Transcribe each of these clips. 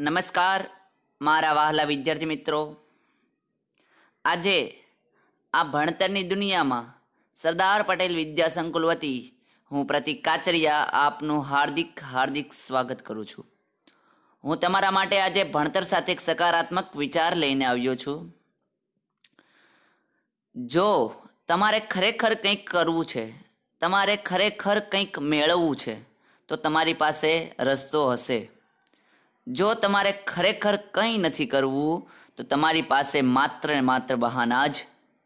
નમસ્કાર મારા વહાલા વિદ્યાર્થી મિત્રો। આજે આ ભણતરની દુનિયામાં સરદાર પટેલ વિદ્યા સંકુલ વતી હું પ્રતિક કાચરિયા આપનું હાર્દિક સ્વાગત કરું છું। હું તમારા માટે આજે ભણતર સાથે એક સકારાત્મક વિચાર લઈને આવ્યો છું। જો તમારે ખરેખર કંઈક કરવું છે, તમારે ખરેખર કંઈક મેળવવું છે, તો તમારી પાસે રસ્તો હશે। જો તમારે ખરેખર કંઈ નથી કરવું તો તમારી પાસે માત્ર ને માત્ર બહાના જ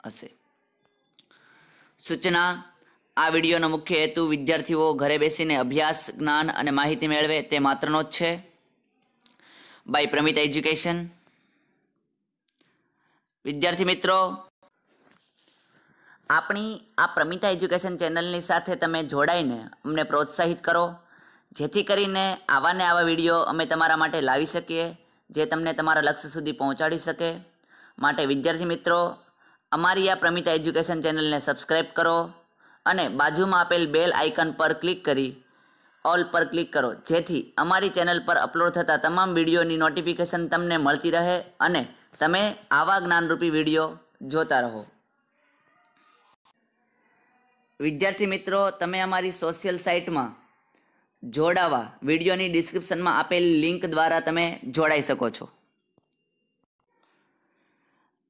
હશે। સૂચના: આ વિડીયોનો મુખ્ય હેતુ વિદ્યાર્થીઓ ઘરે બેસીને અભ્યાસ, જ્ઞાન અને માહિતી મેળવે તે માત્રનો જ છે। By Pramit education. વિદ્યાર્થી મિત્રો, આપણી આ પ્રમિતા એજ્યુકેશન ચેનલની સાથે તમે જોડાઈને અમને પ્રોત્સાહિત કરો, જેથી કરીને આવા ને આવા વિડીયો અમે તમારા માટે લાવી શકીએ જે તમને તમારા લક્ષ્ય સુધી પહોંચાડી શકે। માટે વિદ્યાર્થી મિત્રો, અમારી આ પ્રમિતા એજ્યુકેશન ચેનલને સબસ્ક્રાઈબ કરો અને બાજુમાં આપેલ બેલ આઇકન પર ક્લિક કરી ઓલ પર ક્લિક કરો, જેથી અમારી ચેનલ પર અપલોડ થતા તમામ વિડીયોની નોટિફિકેશન તમને મળતી રહે અને તમે આવા જ્ઞાનરૂપી વિડીયો જોતા રહો। વિદ્યાર્થી મિત્રો, તમે અમારી સોશિયલ સાઇટમાં જોડાવા વિડીયોની ડિસ્ક્રિપ્શનમાં આપેલ લિંક દ્વારા તમે જોડાઈ શકો છો।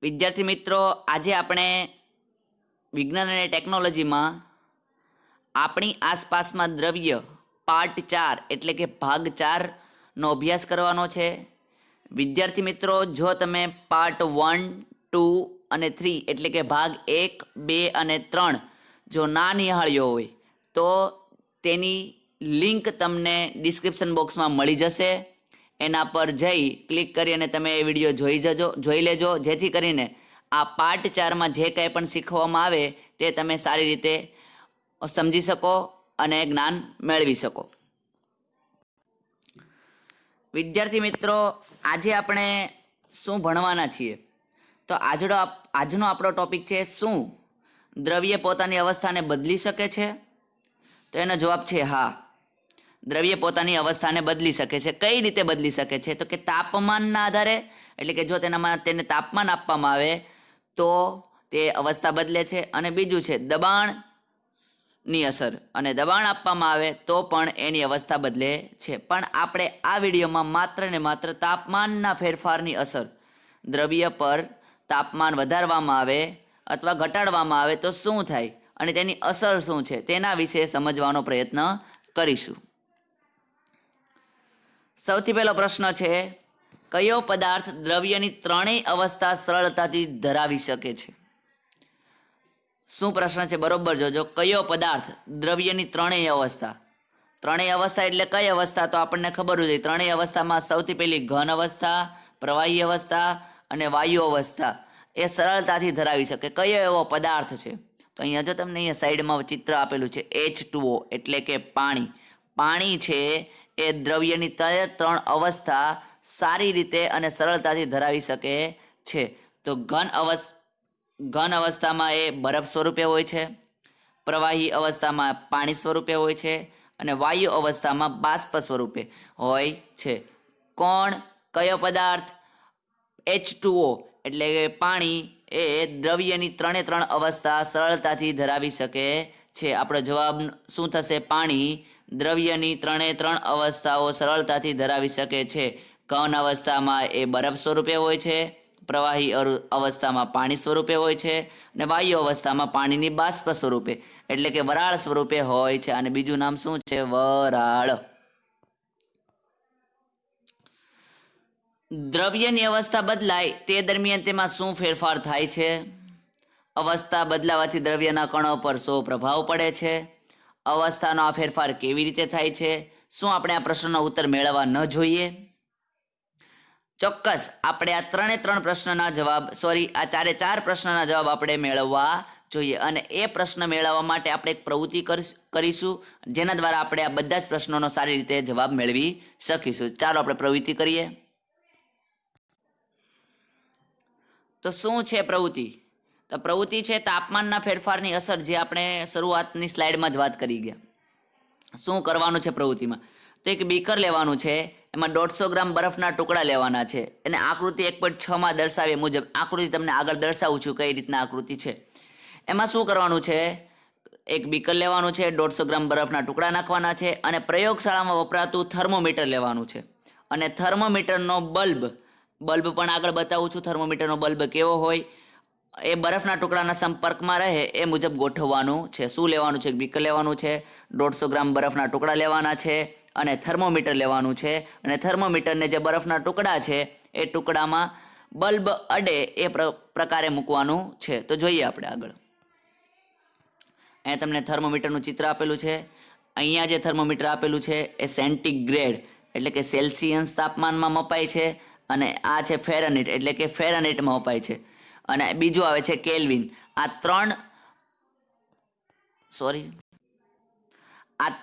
વિદ્યાર્થી મિત્રો, આજે આપણે વિજ્ઞાન અને ટેકનોલોજીમાં આપણી આસપાસમાં દ્રવ્ય પાર્ટ 4 એટલે કે ભાગ 4નો અભ્યાસ કરવાનો છે। વિદ્યાર્થી મિત્રો, જો તમે પાર્ટ 1, 2 અને 3 એટલે કે ભાગ 1, 2 અને 3 જો ના નિહાળ્યો હોય તો તેની લિંક તમને ડિસ્ક્રિપ્શન બોક્સમાં મળી જશે। એના પર જઈ ક્લિક કરી અને તમે એ વિડીયો જોઈ લેજો, જેથી કરીને આ પાર્ટ 4માં જે કંઈ પણ શીખવવામાં આવે તે તમે સારી રીતે સમજી શકો અને જ્ઞાન મેળવી શકો। વિદ્યાર્થી મિત્રો, આજે આપણે શું ભણવાના છીએ? તો આજનો આપણો ટોપિક છે, શું દ્રવ્ય પોતાની અવસ્થાને બદલી શકે છે? તો એનો જવાબ છે હા, દ્રવ્ય પોતાની અવસ્થાને બદલી શકે છે। કઈ રીતે બદલી શકે છે? તો કે તાપમાનના આધારે, એટલે કે જો તેને તાપમાન આપવામાં આવે તો તે અવસ્થા બદલે છે, અને બીજું છે દબાણની અસર, અને દબાણ આપવામાં આવે તો પણ એની અવસ્થા બદલે છે। પણ આપણે આ વિડીયોમાં માત્ર ને માત્ર તાપમાનના ફેરફારની અસર, દ્રવ્ય પર તાપમાન વધારવામાં આવે અથવા ઘટાડવામાં આવે તો શું થાય અને તેની અસર શું છે તેના વિશે સમજવાનો પ્રયત્ન કરીશું। સૌથી પહેલો પ્રશ્ન છે, કયો પદાર્થ દ્રવ્યની ત્રણેય અવસ્થા સરળતાથી ધરાવી શકે છે? શું પ્રશ્ન છે? બરોબર જોજો। કયો પદાર્થ દ્રવ્યની ત્રણેય અવસ્થા એટલે કઈ અવસ્થા? તો આપણને ખબર જ હોય, ત્રણેય અવસ્થામાં સૌથી પહેલી ઘન અવસ્થા, પ્રવાહી અવસ્થા અને વાયુ અવસ્થા એ સરળતાથી ધરાવી શકે। કયો એવો પદાર્થ છે? તો અહીંયા જો તમને અહીંયા સાઈડમાં ચિત્ર આપેલું છે, H2O એટલે કે પાણી। પાણી છે એ દ્રવ્યની ત્રણ અવસ્થા સારી રીતે અને સરળતાથી ધરાવી શકે છે। તો ઘન અવસ્થામાં એ બરફ સ્વરૂપે હોય છે, પ્રવાહી અવસ્થામાં પાણી સ્વરૂપે હોય છે અને વાયુ અવસ્થામાં બાષ્પ સ્વરૂપે હોય છે। કયો પદાર્થ? H2O એટલે કે પાણી એ દ્રવ્યની ત્રણ અવસ્થા સરળતાથી ધરાવી શકે છે। આપણો જવાબ શું થશે? પાણી દ્રવ્યની ત્રણ અવસ્થાઓ સરળતાથી ધરાવી શકે છે। ઘન અવસ્થામાં એ બરફ સ્વરૂપે હોય છે, પ્રવાહી અવસ્થામાં પાણી સ્વરૂપે હોય છે અને વાયુ અવસ્થામાં પાણીની બાષ્પ સ્વરૂપે એટલે કે વરાળ સ્વરૂપે હોય છે। અને બીજું નામ શું છે? વરાળ। દ્રવ્યની અવસ્થા બદલાય તે દરમિયાન તેમાં શું ફેરફાર થાય છે? અવસ્થા બદલાવાથી દ્રવ્યના કણો પર શો પ્રભાવ પડે છે? અવસ્થાનો આ ફેરફાર કેવી રીતે થાય છે? શું આપણે આ પ્રશ્નનો ઉત્તર મેળવવા ન જોઈએ? ચોક્કસ આપણે આ ચારે ચાર પ્રશ્નના જવાબ આપણે મેળવવા જોઈએ, અને એ પ્રશ્ન મેળવવા માટે આપણે એક પ્રવૃત્તિ કરીશું, જેના દ્વારા આપણે આ બધા જ પ્રશ્નોનો સારી રીતે જવાબ મેળવી શકીશું। ચાલો આપણે પ્રવૃત્તિ કરીએ। તો શું છે પ્રવૃત્તિ? તો પ્રવૃત્તિ છે તાપમાનના ફેરફારની અસર, જે આપણે શરૂઆતની સ્લાઇડમાં જ વાત કરી ગયા। શું કરવાનું છે પ્રવૃત્તિમાં? તો એક બીકર લેવાનું છે, એમાં 150 ગ્રામ બરફના ટુકડા લેવાના છે. અને આકૃતિ 1.6માં દર્શાવ્યા મુજબ આકૃતિ તમને આગળ દર્શાવું છું કઈ રીતના આકૃતિ છે. એમાં શું કરવાનું છે, એક બીકર લેવાનું છે, 150 ગ્રામ બરફના ટુકડા નાખવાના છે અને પ્રયોગશાળામાં વપરાતું થર્મોમીટર લેવાનું છે. અને થર્મોમીટરનો બલ્બ પણ આગળ બતાવું છું. થર્મોમીટરનો બલ્બ કેવો હોય એ બરફના ટુકડાના સંપર્કમાં રહે એ મુજબ ગોઠવવાનું છે. શું લેવાનું છે, બીકર લેવાનું છે, 150 ગ્રામ બરફના ટુકડા લેવાના છે અને થર્મોમીટર લેવાનું છે. અને થર્મોમીટરને જે બરફના ટુકડા છે એ ટુકડામાં બલ્બ અડે એ પ્રકારે મૂકવાનું છે. તો જોઈએ આપણે આગળ. અહીંયા તમને થર્મોમીટરનું ચિત્ર આપેલું છે. અહીંયા જે થર્મોમીટર આપેલું છે એ સેન્ટીગ્રેડ એટલે કે સેલ્સિયસ તાપમાનમાં મપાય છે અને આ છે ફેરનહીટ એટલે કે ફેરનહીટમાં મપાય છે. અને બીજું આવે છે કેલ્વિન. આ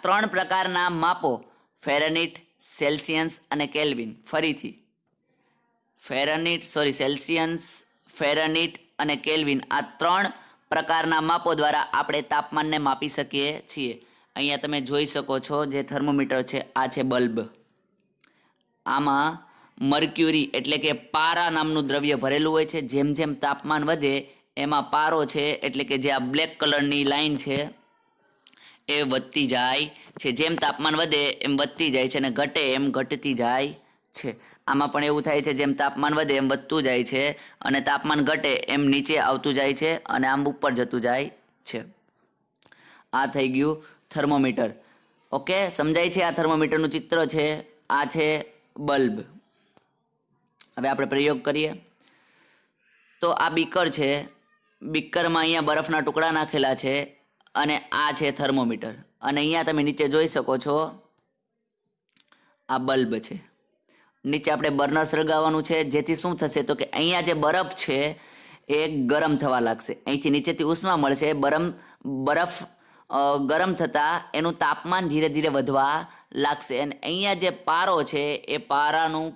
ત્રણ પ્રકારના માપો ફેરનહીટ, સેલ્સિયસ અને કેલ્વિન. ફરીથી સેલ્સિયસ, ફેરનહીટ અને કેલ્વિન આ 3 પ્રકારના માપો દ્વારા આપણે તાપમાનને માપી શકીએ છીએ. અહીંયા તમે જોઈ શકો છો જે થર્મોમીટર છે આ છે બલ્બ. આમાં મર્ક્યુરી એટલે કે પારા નામનું દ્રવ્ય ભરેલું હોય છે. જેમ જેમ તાપમાન વધે એમાં પારો છે એટલે કે જે આ બ્લેક કલરની લાઈન છે એ વધતી જાય છે. જેમ તાપમાન વધે એમ વધતી જાય છે અને ઘટે એમ ઘટતી જાય છે. આમાં પણ એવું થાય છે, જેમ તાપમાન વધે એમ વધતું જાય છે અને તાપમાન ઘટે એમ નીચે આવતું જાય છે અને આમ ઉપર જતું જાય છે. આ થઈ ગયું થર્મોમીટર. ઓકે, સમજાય છે? આ થર્મોમીટરનું ચિત્ર છે, આ છે બલ્બ. હવે આપણે પ્રયોગ કરીએ. તો આ બીકર છે, બીકરમાં અહીંયા બરફના ટુકડા નાખેલા છે અને આ છે થર્મોમીટર. અને અહીંયા તમે નીચે જોઈ શકો છો આ બલ્બ છે. નીચે આપણે બર્નર સળગાવવાનું છે, જેથી શું થશે તો કે અહીંયા જે બરફ છે એ ગરમ થવા લાગશે. અહીંથી નીચેથી ઉષ્મા મળશે. બરફ ગરમ થતાં એનું તાપમાન ધીરે ધીરે વધવા લાગશે. અને અહીંયા જે પારો છે એ પારાનું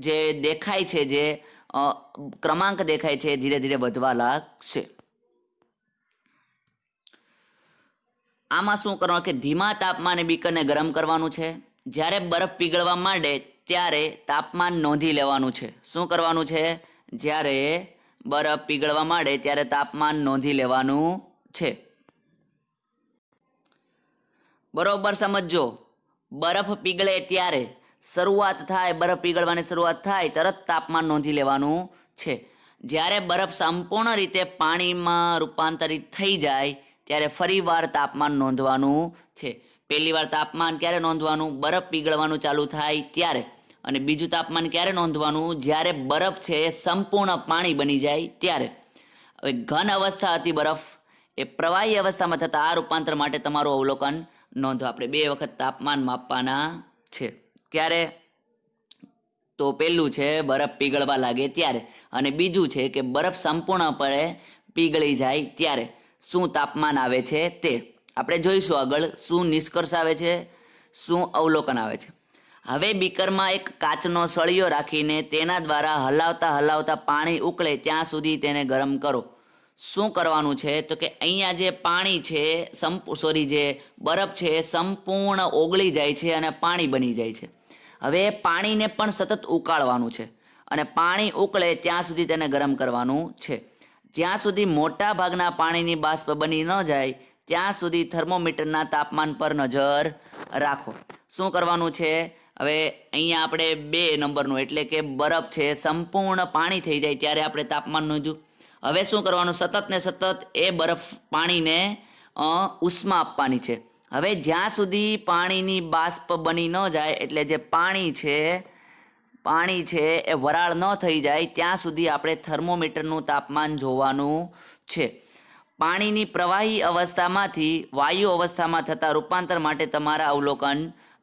જે દેખાય છે, જે ક્રમાંક દેખાય છે એ ધીરે ધીરે વધવા લાગશે. આમાં શું કરવાનું કે ધીમા તાપમાને બીકરને ગરમ કરવાનું છે. જ્યારે બરફ પીગળવા માંડે ત્યારે તાપમાન નોંધી લેવાનું છે. શું કરવાનું છે? જ્યારે બરફ પીગળવા માંડે ત્યારે તાપમાન નોંધી લેવાનું છે. બરોબર સમજો. બરફ પીગળે ત્યારે શરૂઆત થાય, બરફ પીગળવાની શરૂઆત થાય તરત તાપમાન નોંધી લેવાનું છે. જ્યારે બરફ સંપૂર્ણ રીતે પાણીમાં રૂપાંતરિત થઈ જાય ત્યારે ફરીવાર તાપમાન નોંધવાનું છે. પહેલી વાર તાપમાન ક્યારે નોંધવાનું? બરફ પીગળવાનું ચાલુ થાય ત્યારે. અને બીજું તાપમાન ક્યારે નોંધવાનું? જ્યારે બરફ છે એ સંપૂર્ણ પાણી બની જાય ત્યારે. હવે ઘન અવસ્થા હતી બરફ એ પ્રવાહી અવસ્થામાં થતા આ રૂપાંતર માટે તમારું અવલોકન નોંધો. આપણે 2 વખત તાપમાન માપવાના છે. ક્યારે? તો પહેલું છે બરફ પીગળવા લાગે ત્યારે, અને બીજું છે કે બરફ સંપૂર્ણપણે પીગળી જાય ત્યારે શું તાપમાન આવે છે તે આપણે જોઈશું આગળ. શું નિષ્કર્ષ આવે છે, શું અવલોકન આવે છે. હવે બીકરમાં એક કાચનો સળિયો રાખીને તેના દ્વારા હલાવતા પાણી ઉકળે ત્યાં સુધી તેને ગરમ કરો. શું કરવાનું છે તો કે અહીંયા જે પાણી છે જે બરફ છે એ સંપૂર્ણ ઓગળી જાય છે અને પાણી બની જાય છે. હવે પાણીને પણ સતત ઉકાળવાનું છે અને પાણી ઉકળે ત્યાં સુધી તેને ગરમ કરવાનું છે. જ્યાં સુધી મોટા ભાગના પાણીની બાષ્પ બની ન જાય ત્યાં સુધી થર્મોમીટરના તાપમાન પર નજર રાખો. શું કરવાનું છે? હવે અહીંયા આપણે 2 નંબરનું એટલે કે બરફ છે સંપૂર્ણ પાણી થઈ જાય ત્યારે આપણે તાપમાન નોંધ્યું. હવે શું કરવાનું? સતત ને સતત એ બરફ પાણીને ઉષ્મા આપવાની છે. હવે જ્યાં સુધી પાણીની બાષ્પ બની ન જાય એટલે જે પાણી છે એ વરાળ ન થઈ જાય ત્યાં સુધી આપણે થર્મોમીટરનું તાપમાન જોવાનું છે. પાણીની પ્રવાહી અવસ્થામાંથી વાયુ અવસ્થામાં થતા રૂપાંતર માટે તમારા અવલોકન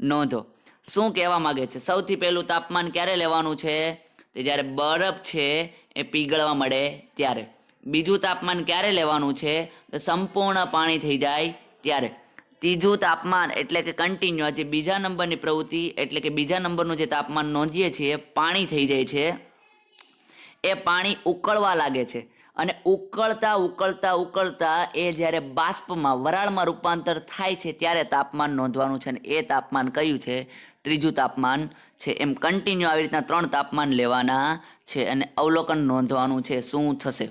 નોંધો. શું કહેવા માગે છે? સૌથી પહેલું તાપમાન ક્યારે લેવાનું છે? તે જ્યારે બરફ છે એ પીગળવા મળે ત્યારે. બીજું તાપમાન ક્યારે લેવાનું છે? તો સંપૂર્ણ પાણી થઈ જાય ત્યારે. ત્રીજું તાપમાન એટલે કે કન્ટિન્યુ જે બીજા નંબરની પ્રવૃત્તિ એટલે કે બીજા નંબરનું જે તાપમાન નોંધીએ છીએ પાણી થઈ જાય છે એ પાણી ઉકળવા લાગે છે અને ઉકળતા ઉકળતા ઉકળતા એ જ્યારે બાષ્પમાં વરાળમાં રૂપાંતર થાય છે ત્યારે તાપમાન નોંધવાનું છે, અને એ તાપમાન કયું છે? ત્રીજું તાપમાન છે. એમ કન્ટિન્યુ આવી રીતના 3 તાપમાન લેવાના છે અને અવલોકન નોંધવાનું છે. શું થશે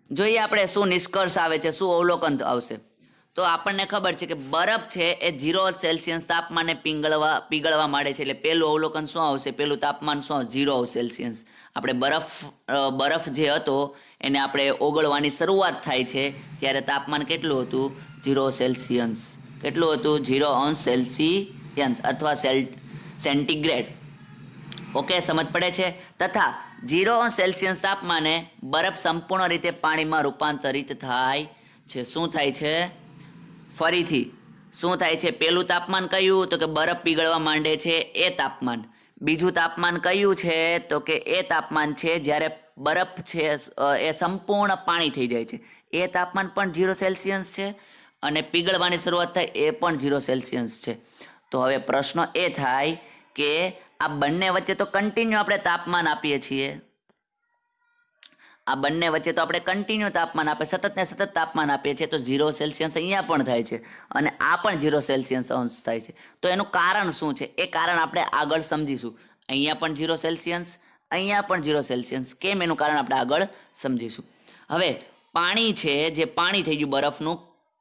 જોઈએ આપણે, શું નિષ્કર્ષ આવે છે, શું અવલોકન આવશે. તો આપણને ખબર છે કે બરફ છે એ 0 તાપમાને પીગળવા માંડે છે. એટલે પહેલું અવલોકન શું આવશે? પહેલું તાપમાન શું? 0 આપણે બરફ જે હતો એને આપણે ઓગળવાની શરૂઆત થાય છે ત્યારે તાપમાન કેટલું હતું? 0 કેટલું હતું? 0 અથવા સેન્ટીગ્રેડ. ઓકે, સમજ પડે છે. તથા 0 તાપમાને બરફ સંપૂર્ણ રીતે પાણીમાં રૂપાંતરિત થાય છે. શું થાય છે? ફરીથી શું થાય છે? પહેલું તાપમાન કયું? તો કે બરફ પીગળવા માંડે છે એ તાપમાન. બીજું તાપમાન કયું છે? તો કે એ તાપમાન છે જ્યારે બરફ છે એ સંપૂર્ણ પાણી થઈ જાય છે. એ તાપમાન પણ 0 છે અને પીગળવાની શરૂઆત થાય એ પણ 0 છે. તો હવે પ્રશ્ન એ થાય કે આ બંને વચ્ચે તો કન્ટિન્યુ આપણે તાપમાન આપીએ છીએ. આ બંને વચ્ચે તો આપણે કન્ટિન્યુ તાપમાન આપે, સતત ને સતત તાપમાન આપીએ છીએ. તો 0 અહીંયા પણ થાય છે અને આ પણ 0 અંશ થાય છે. તો એનું કારણ શું છે? એ કારણ આપણે આગળ સમજીશું. અહીંયા પણ 0 અહીંયા પણ 0 કેમ? એનું કારણ આપણે આગળ સમજીશું. હવે પાણી છે, જે પાણી થઈ ગયું બરફનું,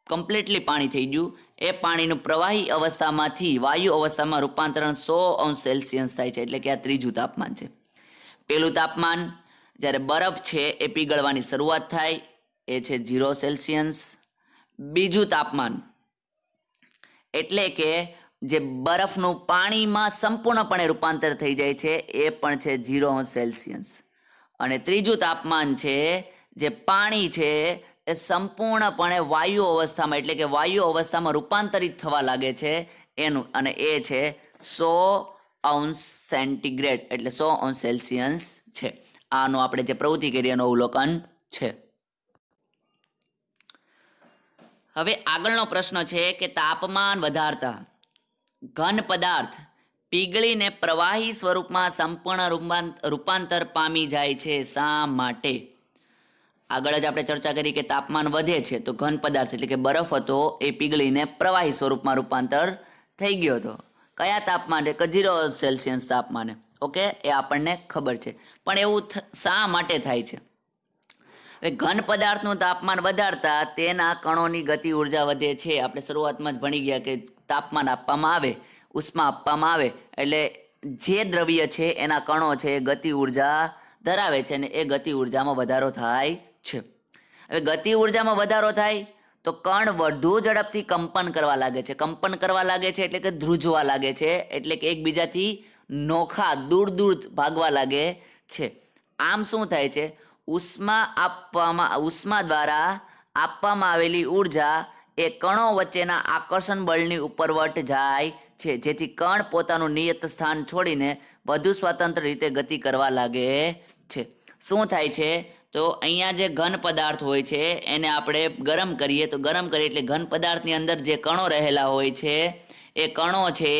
કમ્પ્લીટલી પાણી થઈ ગયું, એ પાણીનું પ્રવાહી અવસ્થામાંથી વાયુ અવસ્થામાં રૂપાંતરણ 100 થાય છે. એટલે કે આ ત્રીજું તાપમાન છે. પેલું તાપમાન જ્યારે બરફ છે એ પીગળવાની શરૂઆત થાય એ છે 0 બીજું તાપમાન એટલે કે જે બરફનું પાણીમાં સંપૂર્ણપણે રૂપાંતર થઈ જાય છે એ પણ છે 0 અને ત્રીજું તાપમાન છે જે પાણી છે એ સંપૂર્ણપણે વાયુ અવસ્થામાં એટલે કે વાયુ અવસ્થામાં રૂપાંતરિત થવા લાગે છે એનું, અને એ છે 100 એટલે 100 છે. આનો આપણે જે પ્રવૃત્તિ કરી એનું અવલોકન છે. હવે આગળનો પ્રશ્ન છે કે તાપમાન વધારતા ઘન પદાર્થ પીગળીને પ્રવાહી સ્વરૂપમાં સંપૂર્ણ રૂપાંતર પામી જાય છે. શા માટે? આગળ જ આપણે ચર્ચા કરી કે તાપમાન વધે છે તો ઘન પદાર્થ એટલે કે બરફ હતો એ પીગળીને પ્રવાહી સ્વરૂપમાં રૂપાંતર થઈ ગયો હતો. કયા તાપમાને? કે 0 તાપમાને. ઓકે, એ આપણને ખબર છે. પણ એવું શા માટે થાય છે? હવે ઘન પદાર્થનું તાપમાન વધારતા તેના કણોની ગતિ ઉર્જા વધે છે. આપણે શરૂઆતમાં જ ભણી ગયા કે તાપમાન આપવામાં આવે, ઉષ્મા આપવામાં આવે એટલે જે દ્રવ્ય છે એના કણો છે એ ગતિ ઉર્જા ધરાવે છે અને એ ગતિ ઉર્જામાં વધારો થાય છે. હવે ગતિ ઉર્જામાં વધારો થાય તો કણ વધુ ઝડપથી કંપન કરવા લાગે છે. કંપન કરવા લાગે છે એટલે કે ધ્રુજવા લાગે છે, એટલે કે એકબીજાથી નોખા દૂર દૂર ભાગવા લાગે છે. આમ શું થાય છે? ઉષ્મા દ્વારા આપવામાં આવેલી ઉર્જા એ કણો વચ્ચેના આકર્ષણ બળની ઉપરવટ જાય છે, જેથી કણ પોતાનું નિયત સ્થાન છોડીને વધુ સ્વતંત્ર રીતે ગતિ કરવા લાગે છે. શું થાય છે? તો અહીંયા જે ઘન પદાર્થ હોય છે એને આપણે ગરમ કરીએ તો ગરમ કરીએ એટલે ઘન પદાર્થની અંદર જે કણો રહેલા હોય છે એ કણો છે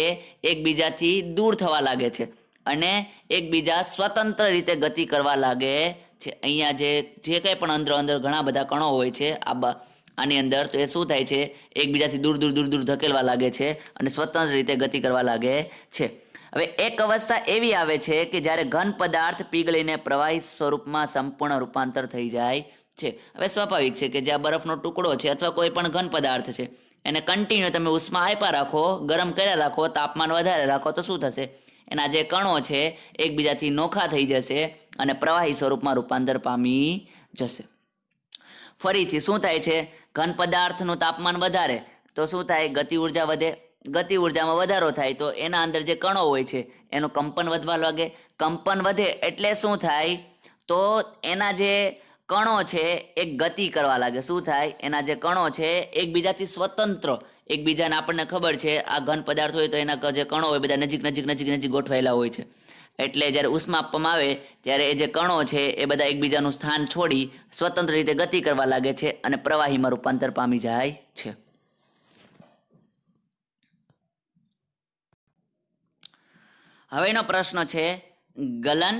એકબીજાથી દૂર થવા લાગે છે અને એકબીજા સ્વતંત્ર રીતે ગતિ કરવા લાગે છે. અહીંયા જે કંઈ પણ અંદર ઘણા બધા કણો હોય છે આની અંદર, તો એ શું થાય છે? એકબીજાથી દૂર દૂર ધકેલવા લાગે છે અને સ્વતંત્ર રીતે ગતિ કરવા લાગે છે. હવે એક અવસ્થા એવી આવે છે કે જ્યારે ઘન પદાર્થ પીગળીને પ્રવાહી સ્વરૂપમાં સંપૂર્ણ રૂપાંતર થઈ જાય છે. હવે સ્વાભાવિક છે કે જ્યાં બરફનો ટુકડો છે અથવા કોઈ પણ ઘન પદાર્થ છે એને કન્ટિન્યુ તમે ઉષ્મા આપ્યા રાખો, ગરમ કર્યા રાખો, તાપમાન વધારે રાખો તો શું થશે? એના જે કણો છે એકબીજાથી નોખા થઈ જશે અને પ્રવાહી સ્વરૂપમાં રૂપાંતર પામી જશે. ફરીથી શું થાય છે? ઘન પદાર્થનું તાપમાન વધારે તો શું થાય? ગતિ ઉર્જા વધે. ગતિ ઉર્જામાં વધારો થાય તો એના અંદર જે કણો હોય છે એનું કંપન વધવા લાગે. કંપન વધે એટલે શું થાય? તો એના જે કણો છે એ ગતિ કરવા લાગે. શું થાય? એના જે કણો છે એકબીજાથી સ્વતંત્ર, એકબીજાને આપણને ખબર છે આ ઘન પદાર્થ હોય તો એના જે કણો હોય બધા નજીક ગોઠવાયેલા હોય છે. એટલે જ્યારે ઉષ્મા આપવામાં આવે ત્યારે એ જે કણો છે એ બધા એકબીજાનું સ્થાન છોડી સ્વતંત્ર રીતે ગતિ કરવા લાગે છે અને પ્રવાહીમાં રૂપાંતર પામી જાય છે. હવેનો પ્રશ્ન છે ગલન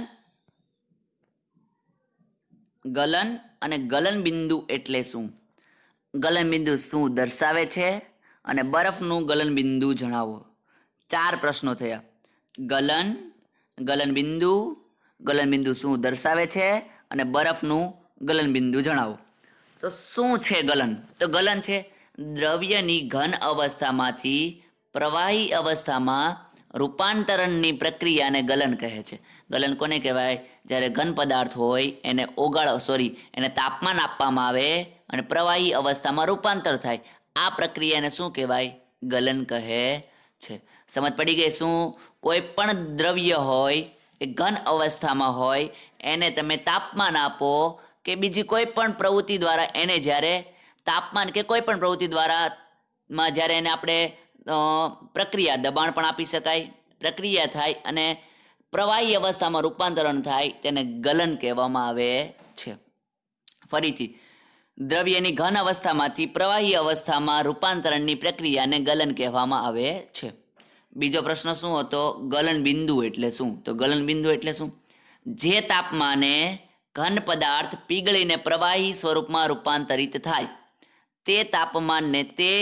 ગલન અને ગલનબિંદુ એટલે શું? ગલનબિંદુ શું દર્શાવે છે અને બરફનું ગલનબિંદુ જણાવો. 4 પ્રશ્નો થયા. ગલન, ગલનબિંદુ, ગલનબિંદુ શું દર્શાવે છે અને બરફનું ગલનબિંદુ જણાવો. તો શું છે ગલન? તો ગલન છે દ્રવ્યની ઘન અવસ્થામાંથી પ્રવાહી અવસ્થામાં રૂપાંતરણની પ્રક્રિયાને ગલન કહે છે. ગલન કોને કહેવાય? જ્યારે ઘન પદાર્થ હોય એને એને તાપમાન આપવામાં આવે અને પ્રવાહી અવસ્થામાં રૂપાંતર થાય. આ પ્રક્રિયાને શું કહેવાય? ગલન કહે છે. સમજ પડી ગઈ? શું કોઈ પણ દ્રવ્ય હોય એ ઘન અવસ્થામાં હોય એને તમે તાપમાન આપો કે બીજી કોઈ પણ પ્રવૃત્તિ દ્વારા એને જ્યારે તાપમાન કે કોઈ પણ પ્રવૃત્તિ દ્વારા જ્યારે એને આપણે પ્રક્રિયા દબાણ પણ આપી શકાય, પ્રક્રિયા થાય અને પ્રવાહી અવસ્થામાં રૂપાંતરણ થાય તેને ગલન કહેવામાં આવે છે. ફરીથી, દ્રવ્યની ઘન અવસ્થામાંથી પ્રવાહી અવસ્થામાં રૂપાંતરણની પ્રક્રિયાને ગલન કહેવામાં આવે છે. બીજો પ્રશ્ન શું હતો? ગલન બિંદુ એટલે શું? તો ગલન બિંદુ એટલે શું? જે તાપમાને ઘન પદાર્થ પીગળીને પ્રવાહી સ્વરૂપમાં રૂપાંતરિત થાય તે તાપમાનને તે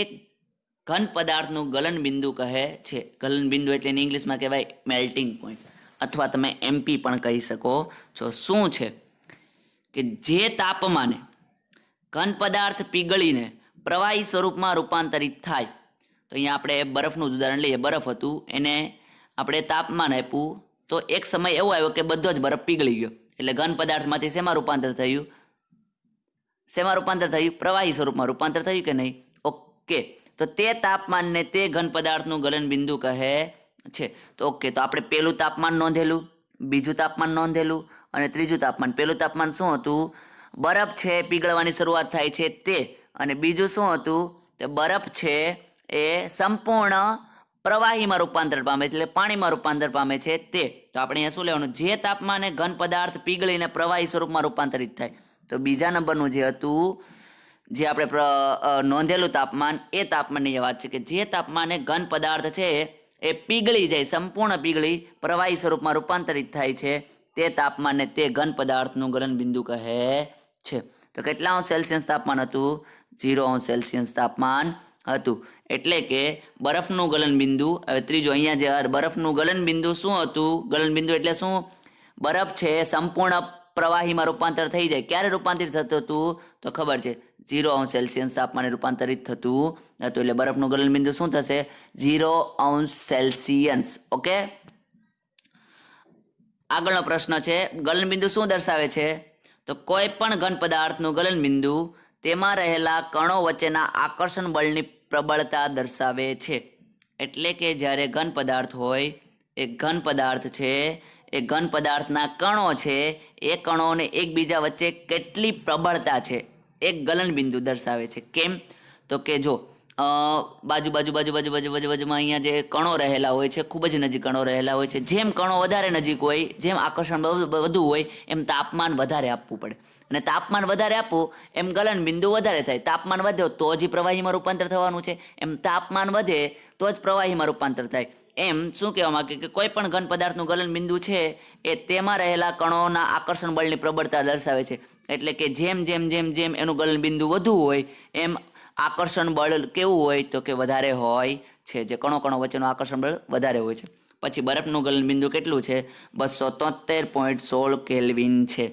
ઘન પદાર્થનું ગલન બિંદુ કહે છે. ગલન બિંદુ એટલે ઇંગ્લિશમાં કહેવાય મેલ્ટિંગ પોઈન્ટ, અથવા તમે એમપી પણ કહી શકો છો. શું છે કે જે તાપમાને ઘન પદાર્થ પીગળીને પ્રવાહી સ્વરૂપમાં રૂપાંતરિત થાય. તો અહીંયા આપણે બરફનું ઉદાહરણ લઈએ. બરફ હતું, એને આપણે તાપમાન આપ્યું તો એક સમય એવો આવ્યો કે બધો જ બરફ પીગળી ગયો. એટલે ઘન પદાર્થમાંથી શેમાં રૂપાંતર થયું? પ્રવાહી સ્વરૂપમાં રૂપાંતર થયું કે નહીં? ઓકે, તો તે તાપમાનને તે ઘન પદાર્થનું ગલન બિંદુ કહે છે. તો ઓકે, તો આપણે પહેલું તાપમાન નોંધેલું, બીજું તાપમાન નોંધેલું અને ત્રીજું તાપમાન. પહેલું તાપમાન શું હતું? બરફ છે પીગળવાની શરૂઆત થાય છે તે. અને બીજું શું હતું? તે બરફ છે એ સંપૂર્ણ પ્રવાહીમાં રૂપાંતર પામે, એટલે પાણીમાં રૂપાંતર પામે છે તે. તો આપણે અહીંયા શું લેવાનું? જે તાપમાને ઘન પદાર્થ પીગળીને પ્રવાહી સ્વરૂપમાં રૂપાંતરિત થાય. તો બીજા નંબરનું જે હતું, જે આપણે નોંધેલું તાપમાન, એ તાપમાનની વાત છે કે જે તાપમાને ઘન પદાર્થ છે એ પીગળી જાય, સંપૂર્ણ પીગળી પ્રવાહી સ્વરૂપમાં રૂપાંતરિત થાય છે તે તાપમાનને તે ઘન પદાર્થનું ગલન બિંદુ કહે છે. તો કેટલા અંશ સેલ્સિયસ તાપમાન હતું? 0 અંશ સેલ્સિયસ તાપમાન હતું. એટલે કે બરફનું ગલન બિંદુ. હવે ત્રીજો અહીંયા જે બરફનું ગલન બિંદુ શું હતું? ગલન બિંદુ એટલે શું? બરફ છે સંપૂર્ણ પ્રવાહીમાં રૂપાંતર થઈ જાય. ક્યારે રૂપાંતરિત થતું હતું? તો ખબર છે, 0 અંશ સેલ્સિયસ તાપમાને રૂપાંતરિત થતું હતું. એટલે બરફનું ગલન બિંદુ શું થશે? 0 અંશ સેલ્સિયસ. ઓકે, આગળનો પ્રશ્ન છે, ગલન બિંદુ શું દર્શાવે છે? તો કોઈ પણ ઘન પદાર્થનું ગલન બિંદુ તેમાં રહેલા કણો વચ્ચેના આકર્ષણ બળની પ્રબળતા દર્શાવે છે. એટલે કે જ્યારે ઘન પદાર્થ હોય, એ ઘન પદાર્થ છે, એ ઘન પદાર્થના કણો છે, એ કણોને એકબીજા વચ્ચે કેટલી પ્રબળતા છે એ ગલન બિંદુ દર્શાવે છે. કેમ? તો કે જો બાજુમાં અહીંયા જે કણો રહેલા હોય છે, ખૂબ જ નજીક કણો રહેલા હોય છે. જેમ કણો વધારે નજીક હોય, જેમ આકર્ષણ વધુ હોય, એમ તાપમાન વધારે આપવું પડે. અને તાપમાન વધારે આપવું એમ ગલન બિંદુ વધારે થાય. તાપમાન વધે તો જ પ્રવાહીમાં રૂપાંતર થવાનું છે. એમ તાપમાન વધે તો જ પ્રવાહીમાં રૂપાંતર થાય. એમ શું કહેવા માંગે કે કોઈ પણ ઘન પદાર્થનું ગલન બિંદુ છે એ તેમાં રહેલા કણોના આકર્ષણ બળની પ્રબળતા દર્શાવે છે. એટલે કે જેમ એનું ગલન બિંદુ વધુ હોય એમ આકર્ષણ બળ કેવું હોય? તો કે વધારે હોય છે. જે કણો વચ્ચેનું આકર્ષણ બળ વધારે હોય છે. પછી બરફનું ગલન બિંદુ કેટલું છે? 273.16 કેલ્વિન છે.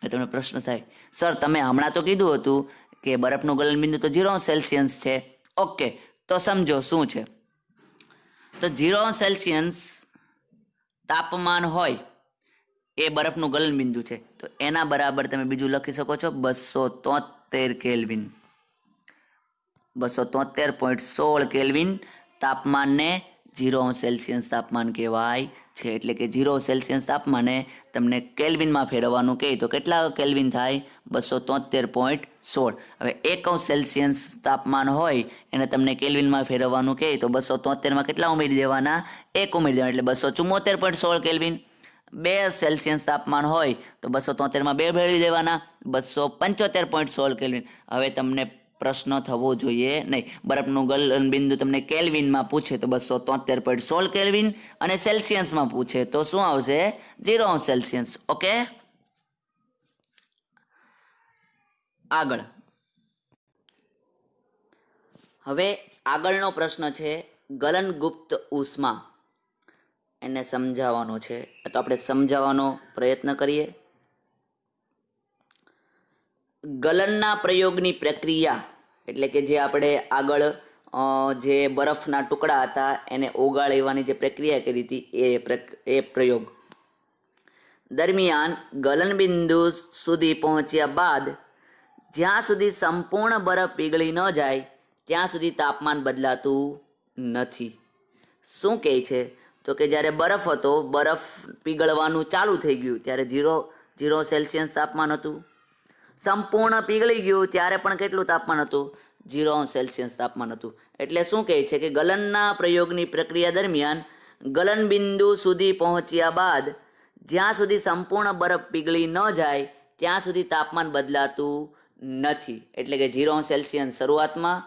તમને પ્રશ્ન થાય, સર તમે હમણાં તો કીધું હતું કે બરફનું ગલન બિંદુ તો 0 સેલ્સિયસ છે. ઓકે, તો સમજો શું છે. તો 0 સેલ્સિયસ તાપમાન હોય એ બરફનું ગલન બિંદુ છે. તો એના બરાબર તમે બીજું લખી શકો છો 273 કેલ્વિન. 273.16 કેલ્વિન તાપમાનને 0 સેલ્સિયસ તાપમાન કહેવાય છે. એટલે કે 0 સેલ્સિયસ તાપમાને તમને કેલ્વિનમાં ફેરવવાનું કહે તો કેટલા કેલ્વિન થાય? 273.16. હવે 1 સેલ્સિયસ તાપમાન હોય એને તમને કેલ્વિનમાં ફેરવવાનું કહે તો 273માં કેટલા ઉમેરી દેવાના? 1 ઉમેરી દેવાના, એટલે 274.16 કેલ્વિન. 2 સેલ્સિયસ તાપમાન હોય તો 273માં 2 ભેળવી દેવાના, 275.16 કેલ્વિન. હવે તમને પ્રશ્ન થવો જોઈએ નહીં. બરફનું ગલન બિંદુ તમને કેલ્વિનમાં પૂછે તો 273.16 કેલ્વિન, અને સેલ્સિયસમાં પૂછે તો શું આવશે? 0 સેલ્સિયસ. ઓકે, આગળ હવે આગળનો પ્રશ્ન છે ગલનગુપ્ત ઉષ્મા. એને સમજાવવાનો છે તો આપણે સમજાવવાનો પ્રયત્ન કરીએ. ગલનના પ્રયોગની પ્રક્રિયા એટલે કે જે આપણે આગળ જે બરફના ટુકડા હતા એને ઓગાળવાની જે પ્રક્રિયા કરી હતી એ પ્રયોગ દરમિયાન ગલનબિંદુ સુધી પહોંચ્યા બાદ જ્યાં સુધી સંપૂર્ણ બરફ પીગળી ન જાય ત્યાં સુધી તાપમાન બદલાતું નથી. શું કહે છે? તો કે જ્યારે બરફ હતો, બરફ પીગળવાનું ચાલુ થઈ ગયું ત્યારે 0 સેલ્સિયસ તાપમાન હતું. સંપૂર્ણ પીગળી ગયું ત્યારે પણ કેટલું તાપમાન હતું? 0 સેલ્સિયસ તાપમાન હતું. એટલે શું કહે છે કે ગલનના પ્રયોગની પ્રક્રિયા દરમિયાન ગલનબિંદુ સુધી પહોંચ્યા બાદ જ્યાં સુધી સંપૂર્ણ બરફ પીગળી ન જાય ત્યાં સુધી તાપમાન બદલાતું નથી. એટલે કે 0 સેલ્સિયસ શરૂઆતમાં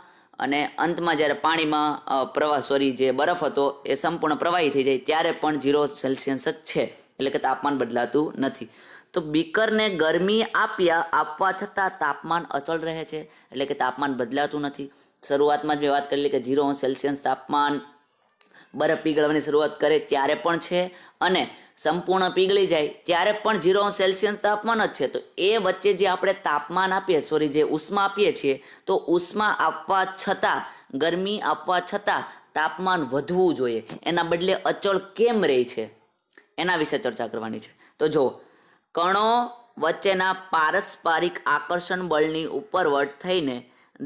અને અંતમાં જ્યારે પાણીમાં જે બરફ હતો એ સંપૂર્ણ પ્રવાહી થઈ જાય ત્યારે પણ 0 સેલ્સિયસ જ છે. એટલે કે તાપમાન બદલાતું નથી. તો બીકરને ગરમી આપવા છતાં તાપમાન અચળ રહે છે. એટલે કે તાપમાન બદલાતું નથી. શરૂઆતમાં જ મેં વાત કરેલી કે 0 સેલ્સિયસ તાપમાન બરફ પીગળવાની શરૂઆત કરે ત્યારે પણ છે અને સંપૂર્ણ પીગળી જાય ત્યારે પણ 0 સેલ્સિયસ તાપમાન જ છે. તો એ વચ્ચે જે આપણે તાપમાન જે ઉષ્મા આપીએ છીએ તો ઉષ્મા આપવા છતાં, ગરમી આપવા છતાં તાપમાન વધવું જોઈએ. એના બદલે અચળ કેમ રહે છે એના વિશે ચર્ચા કરવાની છે. તો જો કણો વચ્ચેના પારસ્પરિક આકર્ષણ બળની ઉપરવટ થઈને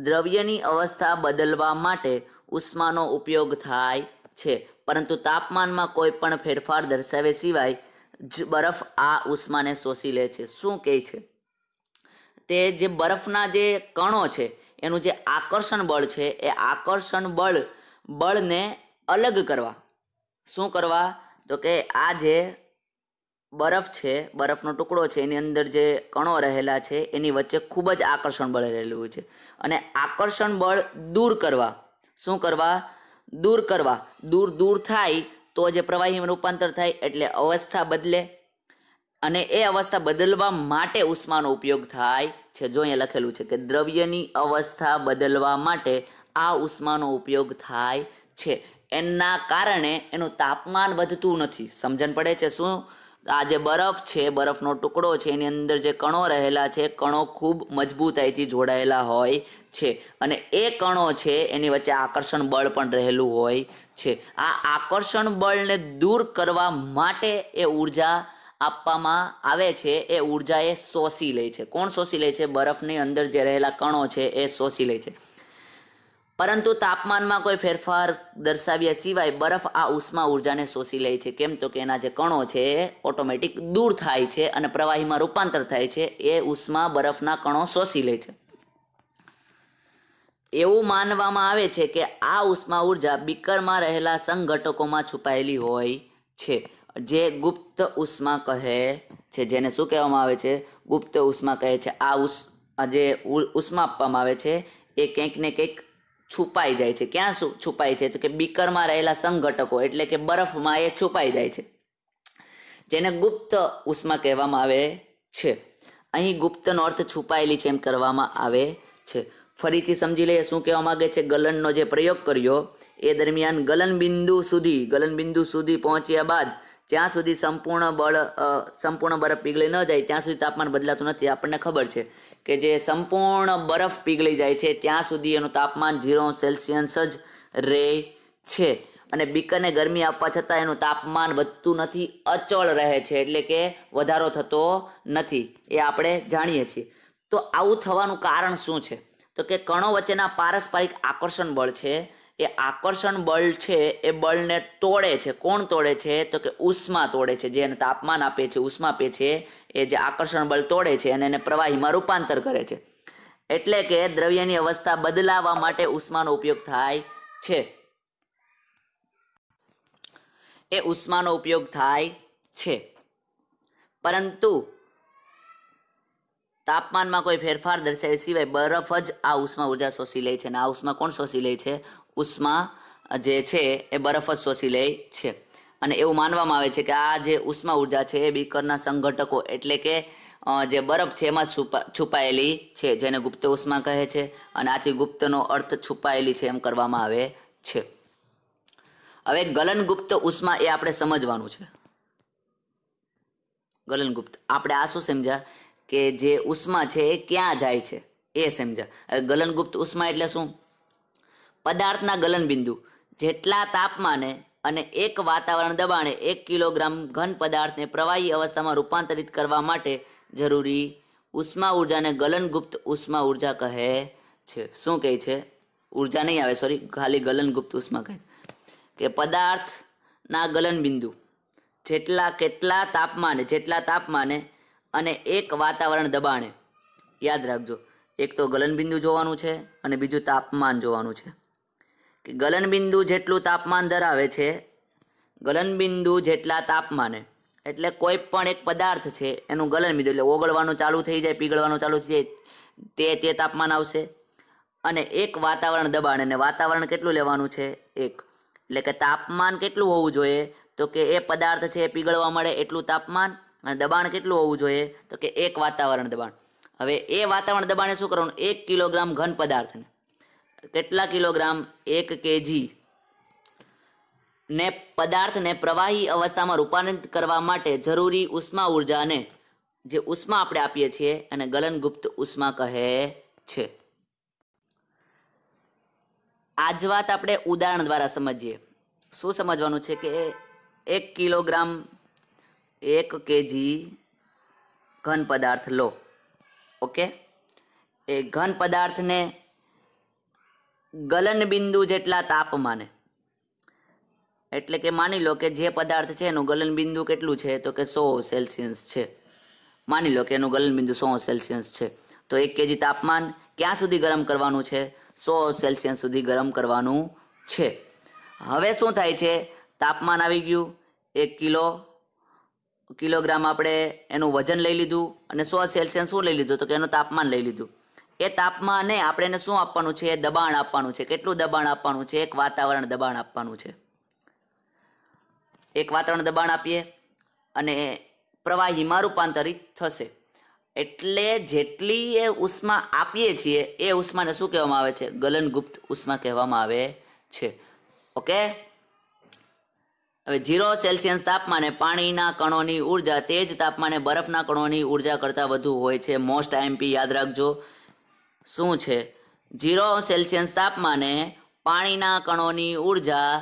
દ્રવ્યની અવસ્થા બદલવા માટે ઉષ્માનો ઉપયોગ થાય છે, પરંતુ તાપમાનમાં કોઈ પણ ફેરફાર દર્શાવે સિવાય જ બરફ આ ઉષ્માને શોષી લે છે. શું કહે છે? તે જે બરફના જે કણો છે એનું જે આકર્ષણ બળ છે એ આકર્ષણ બળને અલગ કરવા. શું કરવા? તો કે આ જે બરફ છે, બરફનો ટુકડો છે, એની અંદર જે કણો રહેલા છે એની વચ્ચે ખૂબ જ આકર્ષણ બળ રહેલું હોય છે અને આકર્ષણ બળ દૂર કરવા. શું કરવા? દૂર થાય તો જે પ્રવાહીમાં રૂપાંતર થાય એટલે અવસ્થા બદલે અને એ અવસ્થા બદલવા માટે ઉષ્માનો ઉપયોગ થાય છે. જો અહીંયા લખેલું છે કે દ્રવ્યની અવસ્થા બદલવા માટે આ ઉષ્માનો ઉપયોગ થાય છે. એના કારણે એનું તાપમાન વધતું નથી. સમજણ પડે છે? શું? આ જે બરફ છે, બરફનો ટુકડો છે, એની અંદર જે કણો રહેલા છે, કણો ખૂબ મજબૂતાઈથી જોડાયેલા હોય છે અને એ કણો છે એની વચ્ચે આકર્ષણ બળ પણ રહેલું હોય છે. આ આકર્ષણ બળને દૂર કરવા માટે એ ઉર્જા આપવામાં આવે છે. એ ઉર્જા એ શોષી લે છે. કોણ શોષી લે છે? બરફની અંદર જે રહેલા કણો છે એ શોષી લે છે. પરંતુ તાપમાનમાં કોઈ ફેરફાર દર્શાવ્યા સિવાય બરફ આ ઉષ્મા ઉર્જાને શોષી લે છે. કેમ? તો કે એના જે કણો છે એ ઓટોમેટિક દૂર થાય છે અને પ્રવાહીમાં રૂપાંતર થાય છે. એ ઉષ્મા બરફના કણો શોષી લે છે. એવું માનવામાં આવે છે કે આ ઉષ્મા ઉર્જા બીકરમાં રહેલા સંઘટકોમાં છુપાયેલી હોય છે, જે ગુપ્ત ઉષ્મા કહે છે. જેને શું કહેવામાં આવે છે? ગુપ્ત ઉષ્મા કહે છે. આ જે ઉષ્મા આપવામાં આવે છે એ કંઈક ને કંઈક છુપાઈ જાય છે. ક્યાં છુપાય છે? તો કે બીકરમાં રહેલા સંઘટકો એટલે કે બરફમાં એ છુપાઈ જાય છે, જેને ગુપ્ત ઉષ્મા કહેવામાં આવે છે. અહીં ગુપ્તનો અર્થ છુપાયેલી છે એમ કરવામાં આવે છે. ફરીથી સમજી લઈએ શું કહેવા માંગે છે. ગલનનો જે પ્રયોગ કર્યો એ દરમિયાન ગલનબિંદુ સુધી પહોંચ્યા બાદ જ્યાં સુધી સંપૂર્ણ બરફ પીગળી ન જાય ત્યાં સુધી તાપમાન બદલાતું નથી. આપણને ખબર છે કે જે સંપૂર્ણ બરફ પીગળી જાય છે ત્યાં સુધી એનું તાપમાન 0 સેલ્સિયસ જ રહે છે અને બીકરને ગરમી આપવા છતાં એનું તાપમાન વધતું નથી, અચળ રહે છે. એટલે કે વધારો થતો નથી. એ આપણે જાણીએ છીએ. તો આવું થવાનું કારણ શું છે? તો કે કણો વચ્ચેના પારસ્પરિક આકર્ષણ બળ છે. એ આકર્ષણ બળ છે એ બળને તોડે છે. કોણ તોડે છે? તો કે ઉષ્મા તોડે છે. જે એને તાપમાન આપે છે, ઉષ્મા આપે છે, એ જે આકર્ષણ બળ તોડે છે અને એને પ્રવાહીમાં રૂપાંતર કરે છે. એટલે કે દ્રવ્યની અવસ્થા બદલાવા માટે ઉષ્માનો ઉપયોગ થાય છે. એ ઉષ્માનો ઉપયોગ થાય છે, પરંતુ તાપમાનમાં કોઈ ફેરફાર દર્શાવ્યા સિવાય બરફ જ આ ઉષ્મા ઉર્જા શોષી લે છે. અને આ ઉષ્મા કોણ શોષી લે છે? ઉષ્મા જે છે એ બરફ જ શોષી લે છે. અને એવું માનવામાં આવે છે કે આ જે ઉષ્મા ઉર્જા છે એ બીકરના સંઘટકો એટલે કે જે બરફ છે એમાં છુપાયેલી છે, જેને ગુપ્ત ઉષ્મા કહે છે, અને આથી ગુપ્તનો અર્થ છુપાયેલી છે એમ કરવામાં આવે છે. હવે ગલનગુપ્ત ઉષ્મા એ આપણે સમજવાનું છે. ગલનગુપ્ત આપણે આ શું સમજ્યા કે જે ઉષ્મા છે એ ક્યાં જાય છે એ સમજ્યા. હવે ગલનગુપ્ત ઉષ્મા એટલે શું? પદાર્થના ગલનબિંદુ જેટલા તાપમાને અને એક વાતાવરણ દબાણે 1 કિલોગ્રામ ઘન પદાર્થને પ્રવાહી અવસ્થામાં રૂપાંતરિત કરવા માટે જરૂરી ઉષ્મા ઉર્જાને ગલનગુપ્ત ઉષ્મા ઉર્જા કહે છે. શું કહે છે? ઉર્જા નહીં આવે, સોરી, ખાલી ગલનગુપ્ત ઉષ્મા કહે કે પદાર્થના ગલનબિંદુ જેટલા તાપમાને અને એક વાતાવરણ દબાણે, યાદ રાખજો, એક તો ગલનબિંદુ જોવાનું છે અને બીજું તાપમાન જોવાનું છે. કે ગલનબિંદુ જેટલું તાપમાન ધરાવે છે, ગલનબિંદુ જેટલા તાપમાને એટલે કોઈ પણ એક પદાર્થ છે એનું ગલનબિંદુ એટલે ઓગળવાનું ચાલુ થઈ જાય, પીગળવાનું ચાલુ થઈ જાય તે તાપમાન આવશે. અને એક વાતાવરણ દબાણ, અને વાતાવરણ કેટલું લેવાનું છે? 1. એટલે કે તાપમાન કેટલું હોવું જોઈએ? તો કે એ પદાર્થ છે એ પીગળવા મળે એટલું તાપમાન, અને દબાણ કેટલું હોવું જોઈએ? તો કે 1 વાતાવરણ દબાણ. હવે એ વાતાવરણ દબાણે શું કરવાનું? 1 કિલોગ્રામ ઘન પદાર્થને કેટલા કિલોગ્રામ? 1 kg ને પદાર્થને પ્રવાહી અવસ્થામાં રૂપાંતરિત કરવા માટે જરૂરી ઉષ્મા ઉર્જાને, જે ઉષ્મા આપણે આપીએ છીએ, અને ગલનગુપ્ત ઉષ્મા કહે છે. આ જ વાત આપણે ઉદાહરણ દ્વારા સમજીએ. શું સમજવાનું છે? કે 1 કિલોગ્રામ 1 kg ઘન પદાર્થ લો. ઓકે, એ ઘન પદાર્થને ગલનબિંદુ જેટલા તાપમાને, એટલે કે માની લો કે જે પદાર્થ છે એનું ગલનબિંદુ કેટલું છે? તો કે 100 સેલ્સિયસ છે. માની લો કે એનું ગલનબિંદુ 100 સેલ્સિયસ છે. તો 1 kg તાપમાન ક્યાં સુધી ગરમ કરવાનું છે? 100 સેલ્સિયસ સુધી ગરમ કરવાનું છે. હવે શું થાય છે? તાપમાન આવી ગયું 1 કિલોગ્રામ, આપણે એનું વજન લઈ લીધું, અને 100 સેલ્સિયસ શું લઈ લીધું? તો કે એનું તાપમાન લઈ લીધું. એ તાપમાને આપણે એને શું આપવાનું છે? દબાણ આપવાનું છે. કેટલું દબાણ આપવાનું છે? 1 વાતાવરણ દબાણ આપવાનું છે. 1 વાતાવરણ દબાણ આપીએ અને પ્રવાહીમાં રૂપાંતરિત થશે. એટલે જેટલી એ ઉષ્મા આપીએ છીએ એ ઉષ્માને શું કહેવામાં આવે છે? ગલનગુપ્ત ઉષ્મા કહેવામાં આવે છે. ઓકે, હવે 0 સેલ્સિયસ તાપમાને પાણીના કણોની ઉર્જા તે જ તાપમાને બરફના કણોની ઉર્જા કરતાં વધુ હોય છે. મોસ્ટ આઈએમપી યાદ રાખજો. શું છે? 0 સેલ્સિયસ તાપમાને પાણીના કણોની ઉર્જા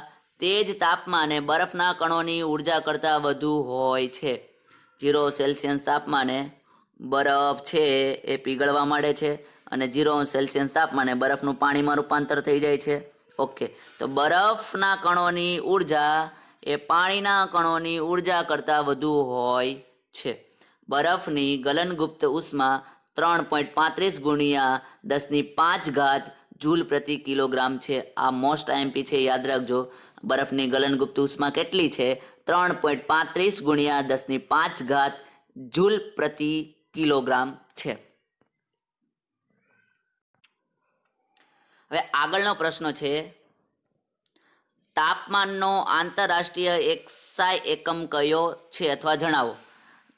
તે જ તાપમાને બરફના કણોની ઉર્જા કરતાં વધુ હોય છે. 0 સેલ્સિયસ તાપમાને બરફ છે એ પીગળવા માંડે છે, અને 0 સેલ્સિયસ તાપમાને બરફનું પાણીમાં રૂપાંતર થઈ જાય છે. ઓકે, તો બરફના કણોની ઉર્જા એ પાણીના કણોની ઉર્જા કરતાં વધુ હોય છે. બરફની ગલનગુપ્ત ઉષ્મા 3.35 ગુણ્યા 10⁵ જૂલ પ્રતિ કિલોગ્રામ છે. આ મોસ્ટ આઈએમપી છે, યાદ રાખજો. બરફની ગલનગુપ્ત ઉષ્મા કેટલી છે? 3.35 ગુણ્યા 10⁵ જૂલ પ્રતિ કિલોગ્રામ છે. હવે આગળનો પ્રશ્ન છે, તાપમાનનો આંતરરાષ્ટ્રીય એસઆઈ એકમ કયો છે અથવા જણાવો.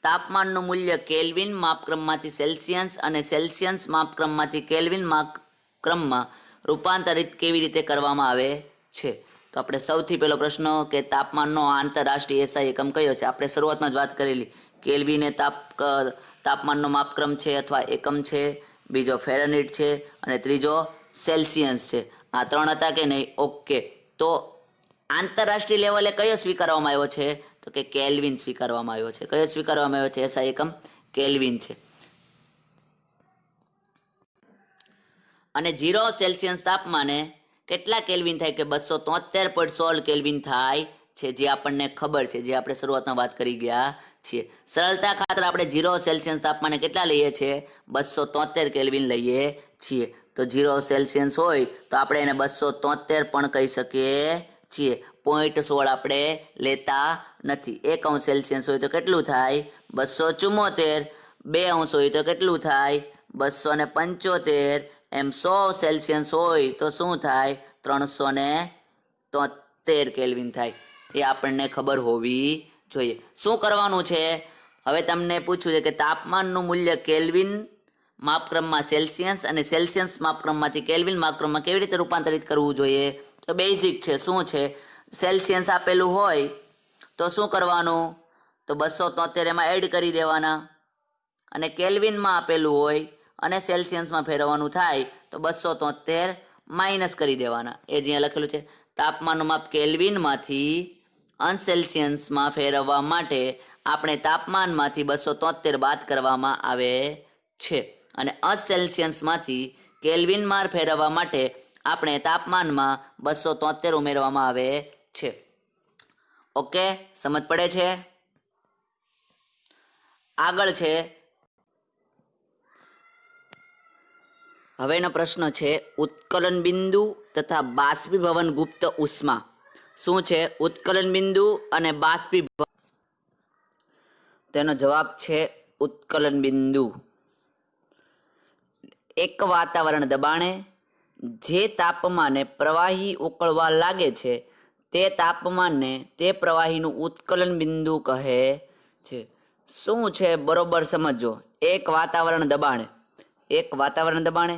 તાપમાનનું મૂલ્ય કેલ્વિન માપક્રમમાંથી સેલ્સિયસ અને સેલ્સિયસ માપક્રમમાંથી કેલ્વિન માપક્રમમાં રૂપાંતરિત કેવી રીતે કરવામાં આવે છે? તો આપણે સૌથી પહેલો પ્રશ્ન કે તાપમાનનો આંતરરાષ્ટ્રીય એસઆઈ એકમ કયો છે? આપણે શરૂઆતમાં જ વાત કરેલી. કેલ્વિન એ તાપમાનનો માપક્રમ છે અથવા એકમ છે, બીજો ફેરનહીટ છે, અને ત્રીજો સેલ્સિયસ છે. આ 3 હતા કે નહીં? ઓકે, તો આંતરરાષ્ટ્રીય લેવલે કયો સ્વીકારવામાં આવ્યો છે? તો કે કેલ્વિન સ્વીકારવામાં આવ્યો છે. કયો સ્વીકારવામાં આવ્યો છે? એસઆઈ એકમ કેલ્વિન છે. અને 0 સેલ્સિયસ તાપમાને કેટલા કેલ્વિન થાય? કે 273.16 કેલ્વિન થાય છે, જે આપણને ખબર છે, જે આપણે શરૂઆતમાં વાત કરી ગયા છીએ. સરળતા ખાતર આપણે 0 સેલ્સિયસ તાપમાને કેટલા લઈએ છીએ? 273 કેલ્વિન લઈએ છીએ. તો 0 સેલ્સિયસ હોય તો આપણે એને 273 પણ કહી શકીએ છીએ. 0.16 આપણે લેતા નથી. 1 અંશ સેલ્સિયસ હોય તો કેટલું થાય? 274. 2 અંશ હોય તો કેટલું થાય? 275. એમ 100 સેલ્સિયસ હોય તો શું થાય? 373 કેલ્વિન થાય. એ આપણને ખબર હોવી જોઈએ. શું કરવાનું છે? હવે તમને પૂછ્યું છે કે તાપમાનનું મૂલ્ય કેલ્વિન માપક્રમમાં સેલ્સિયસ અને સેલ્સિયસ માપક્રમમાંથી કેલ્વિન માપક્રમમાં કેવી રીતે રૂપાંતરિત કરવું જોઈએ? તો બેઝિક છે. શું છે? સેલ્સિયસ આપેલું હોય તો શું કરવાનું? તો 273 એમાં એડ કરી દેવાના, અને કેલ્વિનમાં આપેલું હોય અને સેલ્સિયસમાં ફેરવવાનું થાય તો 273 માઇનસ કરી દેવાના. એ જ્યાં લખેલું છે તાપમાનનું માપ કેલ્વિનમાંથી અંશ સેલ્સિયસમાં ફેરવવા માટે આપણે તાપમાનમાંથી 273 બાદ કરવામાં આવે છે, અને અંશ સેલ્સિયસમાંથી કેલ્વિનમાં ફેરવવા માટે આપણે તાપમાનમાં 273 ઉમેરવામાં આવે છે. ઓકે, સમજ પડે છે? આગળ છે, હવેનો પ્રશ્ન છે ઉત્કલન બિંદુ તથા બાષ્પીભવન ગુપ્ત ઉષ્મા. શું છે ઉત્કલન બિંદુ અને બાષ્પીભવન? તેનો જવાબ છે ઉત્કલન બિંદુ. એક વાતાવરણ દબાણે જે તાપમાને પ્રવાહી ઉકળવા લાગે છે તે તાપમાનને તે પ્રવાહીનું ઉત્કલન બિંદુ કહે છે. શું છે બરોબર સમજો. એક વાતાવરણ દબાણે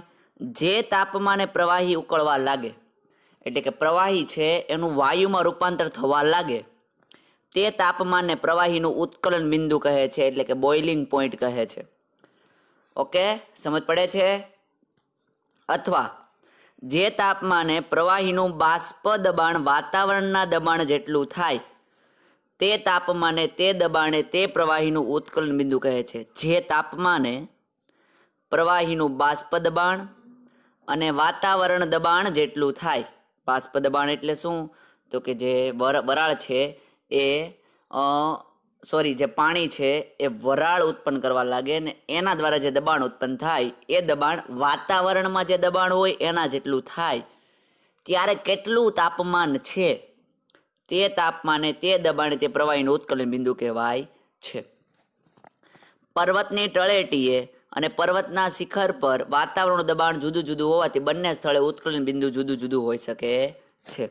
જે તાપમાને પ્રવાહી ઉકળવા લાગે, એટલે કે પ્રવાહી છે એનું વાયુમાં રૂપાંતર થવા લાગે, તે તાપમાનને પ્રવાહીનું ઉત્કલન બિંદુ કહે છે, એટલે કે બોઇલિંગ પોઈન્ટ કહે છે. ઓકે, સમજ પડે છે? અથવા જે તાપમાને પ્રવાહીનું બાષ્પ દબાણ વાતાવરણના દબાણ જેટલું થાય તે તાપમાને તે દબાણે તે પ્રવાહીનું ઉત્કલન બિંદુ કહે છે. જે તાપમાને પ્રવાહીનું બાષ્પ દબાણ અને વાતાવરણ દબાણ જેટલું થાય. બાષ્પ દબાણ એટલે શું? તો કે જે વરાળ છે એ જે પાણી છે એ વરાળ ઉત્પન્ન કરવા લાગે ને એના દ્વારા જે દબાણ ઉત્પન્ન થાય એ દબાણ વાતાવરણમાં જે દબાણ હોય એના જેટલું થાય, ત્યારે કેટલું તાપમાન છે તે તાપમાને તે દબાણે તે પ્રવાહીનું ઉત્કલન બિંદુ કહેવાય છે. પર્વતની તળેટીએ અને પર્વતના શિખર પર વાતાવરણનું દબાણ જુદું જુદું હોવાથી બંને સ્થળે ઉત્કલન બિંદુ જુદું જુદું હોઈ શકે છે.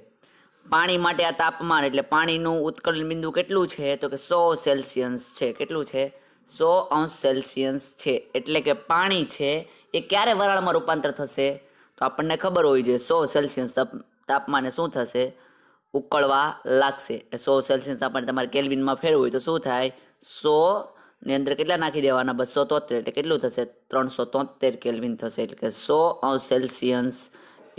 પાણી માટે આ તાપમાન એટલે પાણીનું ઉત્કલન બિંદુ કેટલું છે? તો કે 100 સેલ્સિયસ છે. કેટલું છે? 100 અંશ સેલ્સિયસ છે. એટલે કે પાણી છે એ ક્યારે વરાળમાં રૂપાંતર થશે? તો આપણને ખબર હોવી જોઈએ 100 સેલ્સિયસ તાપમાને શું થશે? ઉકળવા લાગશે. 100 સેલ્સિયસ તાપમાને તમારે કેલ્વિનમાં ફેરવું હોય તો શું થાય? 100 ની અંદર કેટલા નાખી દેવાના? 273 એટલે કેટલું થશે? 373 કેલ્વિન થશે. એટલે કે 100 અંશ Celsius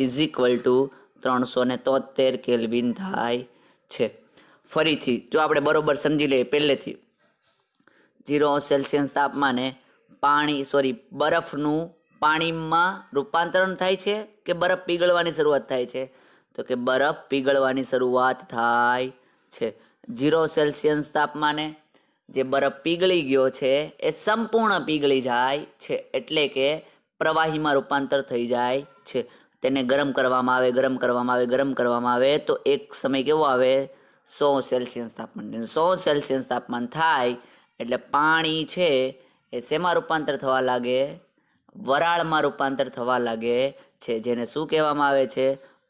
is equal to 373 kelvin થાય છે. ફરીથી જો આપણે બરોબર સમજી લઈએ પહેલેથી, 0 સેલ્સિયસ તાપમાને બરફનું પાણીમાં રૂપાંતરણ થાય છે કે બરફ પીગળવાની શરૂઆત થાય છે? તો કે બરફ પીગળવાની શરૂઆત થાય છે. 0 સેલ્સિયસ તાપમાને જે બરફ પીગળી ગયો છે એ સંપૂર્ણ પીગળી જાય છે, એટલે કે પ્રવાહીમાં રૂપાંતર થઈ જાય છે. તેને ગરમ કરવામાં આવે તો એક સમય કેવો આવે? 100 સેલ્સિયસ તાપમાન. 100 સેલ્સિયસ તાપમાન થાય એટલે પાણી છે એ શેમાં રૂપાંતર થવા લાગે? વરાળમાં રૂપાંતર થવા લાગે છે, જેને શું કહેવામાં આવે છે?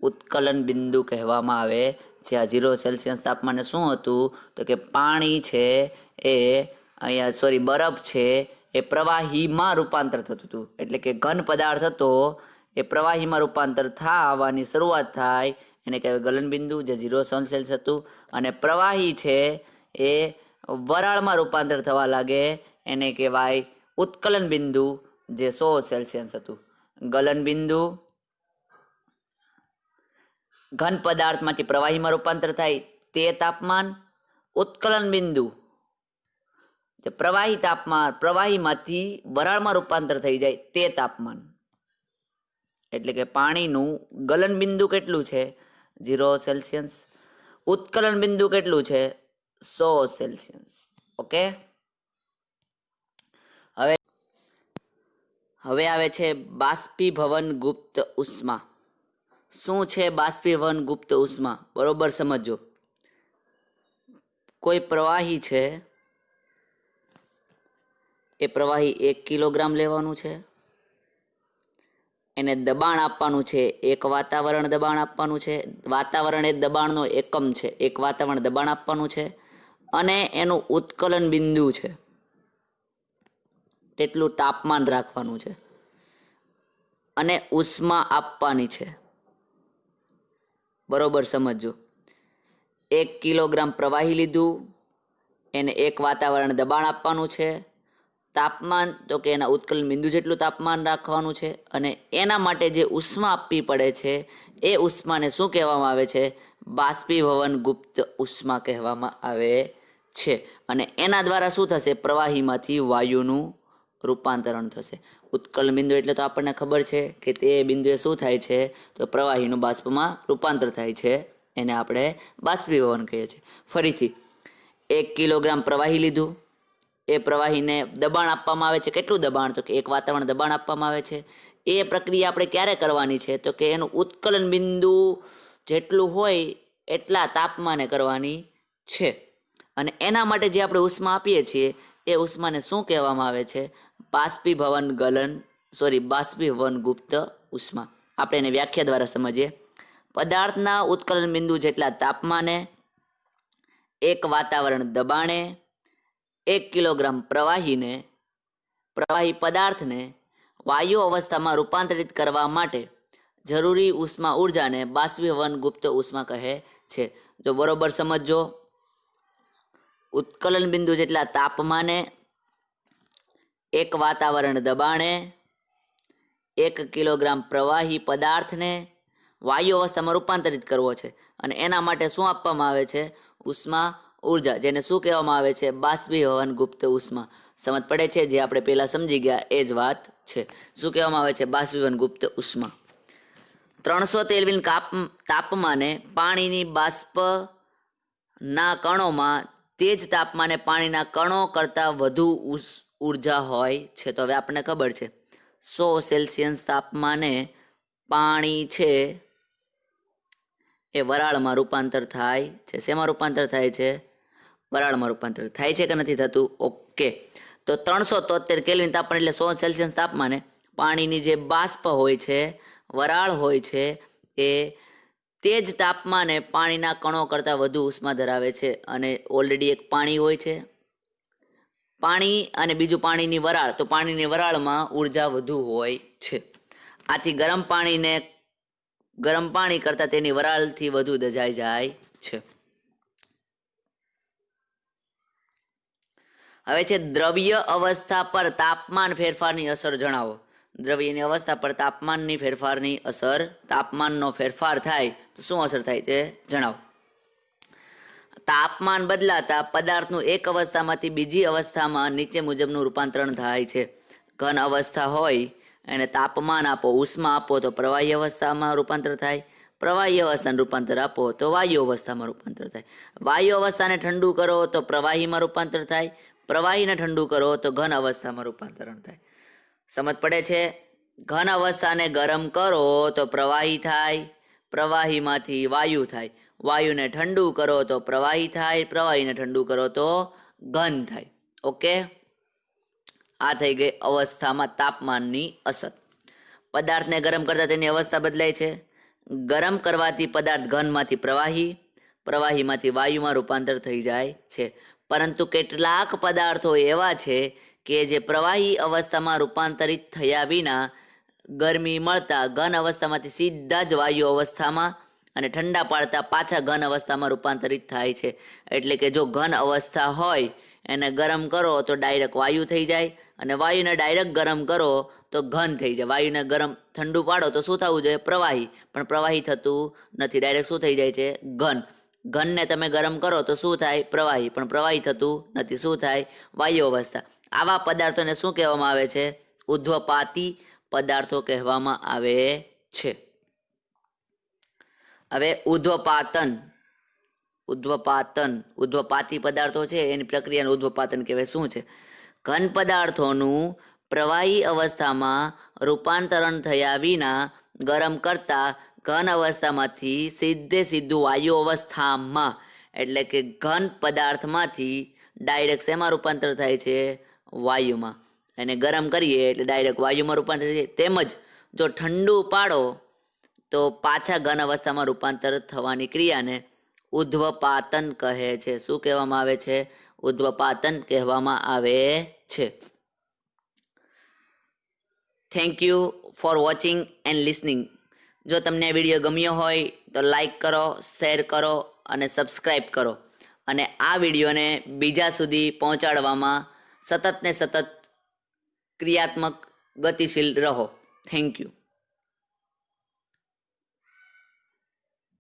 ઉત્કલન બિંદુ કહેવામાં આવે છે. આ 0 સેલ્સિયસ તાપમાને શું હતું? તો કે પાણી છે બરફ છે એ પ્રવાહીમાં રૂપાંતર થતું હતું, એટલે કે ઘન પદાર્થ હતો એ પ્રવાહીમાં રૂપાંતર થવાની શરૂઆત થાય એને કહેવાય ગલન બિંદુ, જે 0 સેલ્સિયસ હતું. અને પ્રવાહી છે એ વરાળમાં રૂપાંતર થવા લાગે એને કહેવાય ઉત્કલન બિંદુ, જે 100 સેલ્સિયસ હતું. ગલન બિંદુ ઘન પદાર્થમાંથી પ્રવાહીમાં રૂપાંતર થાય તે તાપમાન. ઉત્કલન બિંદુ જે પ્રવાહીમાંથી વરાળમાં રૂપાંતર થઈ જાય તે તાપમાન. એટલે કે પાણીનું ગલન બિંદુ કેટલું છે? 0 સેલ્સિયસ. ઉત્કલન બિંદુ કેટલું છે? 100 સેલ્સિયસ. ઓકે, હવે આવે છે બાષ્પીભવન ગુપ્ત ઉષ્મા. શું છે બાષ્પીભવન ગુપ્ત ઉષ્મા? બરોબર સમજો. કોઈ પ્રવાહી છે એ પ્રવાહી 1 કિલોગ્રામ લેવાનું છે, એને દબાણ આપવાનું છે, એક વાતાવરણ દબાણ આપવાનું છે. વાતાવરણ એ દબાણનો એકમ છે, એક વાતાવરણ દબાણ આપવાનું છે, અને એનું ઉત્કલન બિંદુ છે. તેટલું તાપમાન રાખવાનું છે અને ઉષ્મા આપવાની છે. બરોબર સમજો. 1 કિલોગ્રામ પ્રવાહી લીધું, એને 1 વાતાવરણ દબાણ આપવાનું છે. તાપમાન તો કે એના ઉત્કલન બિંદુ જેટલું તાપમાન રાખવાનું છે અને એના માટે જે ઉષ્મા આપવી પડે છે એ ઉષ્માને શું કહેવામાં આવે છે? બાષ્પીભવન ગુપ્ત ઉષ્મા કહેવામાં આવે છે. અને એના દ્વારા શું થશે? પ્રવાહીમાંથી વાયુનું રૂપાંતરણ થશે. ઉત્કલન બિંદુ એટલે તો આપણને ખબર છે કે તે બિંદુએ શું થાય છે? તો પ્રવાહીનું બાષ્પમાં રૂપાંતર થાય છે. એને આપણે બાષ્પીભવન કહીએ છીએ. ફરીથી 1 કિલોગ્રામ પ્રવાહી લીધું, એ પ્રવાહીને દબાણ આપવામાં આવે છે. કેટલું દબાણ? તો કે 1 વાતાવરણ દબાણ આપવામાં આવે છે. એ પ્રક્રિયા આપણે ક્યારે કરવાની છે? તો કે એનું ઉત્કલન બિંદુ જેટલું હોય એટલા તાપમાને કરવાની છે. અને એના માટે જે આપણે ઉષ્મા આપીએ છીએ એ ઉષ્માને શું કહેવામાં આવે છે? બાષ્પીભવન ગુપ્ત ઉષ્મા. આપણે એને વ્યાખ્યા દ્વારા સમજીએ. પદાર્થના ઉત્કલન બિંદુ જેટલા તાપમાને, 1 વાતાવરણ દબાણે, 1 કિલોગ્રામ પ્રવાહી પદાર્થને વાયુ અવસ્થામાં રૂપાંતરિત કરવા માટે જરૂરી ઉષ્મા ઉર્જાને બાષ્પીભવન ગુપ્ત ઉષ્મા કહે છે. જો બરોબર સમજો. ઉત્કલન બિંદુ જેટલા તાપમાને, 1 વાતાવરણ દબાણે, 1 કિલોગ્રામ પ્રવાહી પદાર્થને વાયુ અવસ્થામાં રૂપાંતરિત કરવો છે અને એના માટે શું આપવામાં આવે છે? ઉષ્મા ઉર્જા, જેને શું કહેવામાં આવે છે? બાષ્પીભવન ગુપ્ત ઉષ્મા. સમજ પડે છે? જે આપણે પહેલા સમજી ગયા એ જ વાત છે. શું કહેવામાં આવે છે? બાષ્પીભવન ગુપ્ત ઉષ્મા. 300 કેલ્વિન તાપમાને પાણીની બાષ્પના કણોમાં તે જ તાપમાને પાણીના કણો કરતાં વધુ ઉર્જા હોય છે. તો હવે આપણને ખબર છે 100 સેલ્સિયસ તાપમાને પાણી છે એ વરાળમાં રૂપાંતર થાય છે. શેમાં રૂપાંતર થાય છે? વરાળમાં રૂપાંતર થાય છે કે નથી થતું? ઓકે. તો 373 કેલ્વિન તાપમાન એટલે 100 સેલ્સિયસ તાપમાને પાણીની જે બાષ્પ હોય છે, વરાળ હોય છે, એ તે જ તાપમાને પાણીના કણો કરતાં વધુ ઉષ્મા ધરાવે છે. અને ઓલરેડી એક પાણી હોય છે, પાણી અને બીજું પાણીની વરાળ. તો પાણીની વરાળમાં ઉર્જા વધુ હોય છે. આથી ગરમ પાણી કરતાં તેની વરાળથી વધુ દજાઈ જાય છે. હવે છે દ્રવ્ય અવસ્થા પર તાપમાન ફેરફારની અસર જણાવો. દ્રવ્યની અવસ્થા પર તાપમાનની ફેરફારની અસર. તાપમાનનો ફેરફાર થાય તો શું અસર થાય તે જણાવો. તાપમાન બદલાતા પદાર્થનું એક અવસ્થામાંથી બીજી અવસ્થામાં નીચે મુજબનું રૂપાંતરણ થાય છે. ઘન અવસ્થા હોય એને તાપમાન આપો, ઉષ્મા આપો તો પ્રવાહી અવસ્થામાં રૂપાંતર થાય. પ્રવાહી અવસ્થાને રૂપાંતર આપો તો વાયુ અવસ્થામાં રૂપાંતર થાય. વાયુ અવસ્થાને ઠંડુ કરો તો પ્રવાહીમાં રૂપાંતર થાય. પ્રવાહીને ઠંડુ કરો તો ઘન અવસ્થામાં રૂપાંતરણ થાય. સમજ પડે છે? ઘન અવસ્થાને ગરમ કરો તો પ્રવાહી થાય, પ્રવાહીમાંથી વાયુ થાય. વાયુને ઠંડુ કરો તો પ્રવાહી થાય, પ્રવાહીને ઠંડુ કરો તો ઘન થાય. ઓકે, આ થઈ ગઈ અવસ્થામાં તાપમાનની અસર. પદાર્થને ગરમ કરતા તેની અવસ્થા બદલાય છે. ગરમ કરવાથી પદાર્થ ઘનમાંથી પ્રવાહીમાંથી વાયુમાં રૂપાંતર થઈ જાય છે. પરંતુ કેટલાક પદાર્થો એવા છે કે જે પ્રવાહી અવસ્થામાં રૂપાંતરિત થયા વિના ગરમી મળતા ઘન અવસ્થામાંથી સીધા જ વાયુ અવસ્થામાં અને ઠંડા પાડતા પાછા ઘન અવસ્થામાં રૂપાંતરિત થાય છે. એટલે કે જો ઘન અવસ્થા હોય એને ગરમ કરો તો ડાયરેક્ટ વાયુ થઈ જાય, અને વાયુને ડાયરેક્ટ ગરમ કરો તો ઘન થઈ જાય. વાયુને ગરમ ઠંડુ પાડો તો શું થવું જોઈએ? પ્રવાહી. પણ પ્રવાહી થતું નથી, ડાયરેક્ટ શું થઈ જાય છે? ઘન. ઘનને તમે ગરમ કરો તો શું થાય? પ્રવાહી. પણ પ્રવાહી થતું નથી, શું થાય? વાયુ અવસ્થા. આવા પદાર્થોને શું કહેવામાં આવે છે? ઉર્ધ્વપાતી પદાર્થો કહેવામાં આવે છે. હવે ઉર્ધ્વપાતી પદાર્થો છે એની પ્રક્રિયાને ઉર્ધ્વપાતન કહેવાય. શું છે? ઘન પદાર્થોનું પ્રવાહી અવસ્થામાં રૂપાંતરણ થયા વિના ગરમ કરતા ઘન અવસ્થામાંથી સીધું વાયુ અવસ્થામાં, એટલે કે ઘન પદાર્થમાંથી ડાયરેક્ટ શેમાં રૂપાંતર થાય છે? વાયુમાં. એને ગરમ કરીએ એટલે ડાયરેક્ટ વાયુમાં રૂપાંતર થાય. તેમજ જો ઠંડુ પાડો તો પાછા ઘન અવસ્થામાં રૂપાંતર થવાની ક્રિયાને ઉર્ધ્વપાતન કહે છે. શું કહેવામાં આવે છે? ઉર્ધ્વપાતન કહેવામાં આવે છે. Thank you for watching and listening. જો તમને આ વિડીયો ગમ્યો હોય તો લાઈક કરો, શેર કરો અને સબસ્ક્રાઈબ કરો. અને આ વિડીયોને બીજા સુધી પહોંચાડવામાં સતત ને સતત ક્રિયાત્મક ગતિશીલ રહો. Thank you.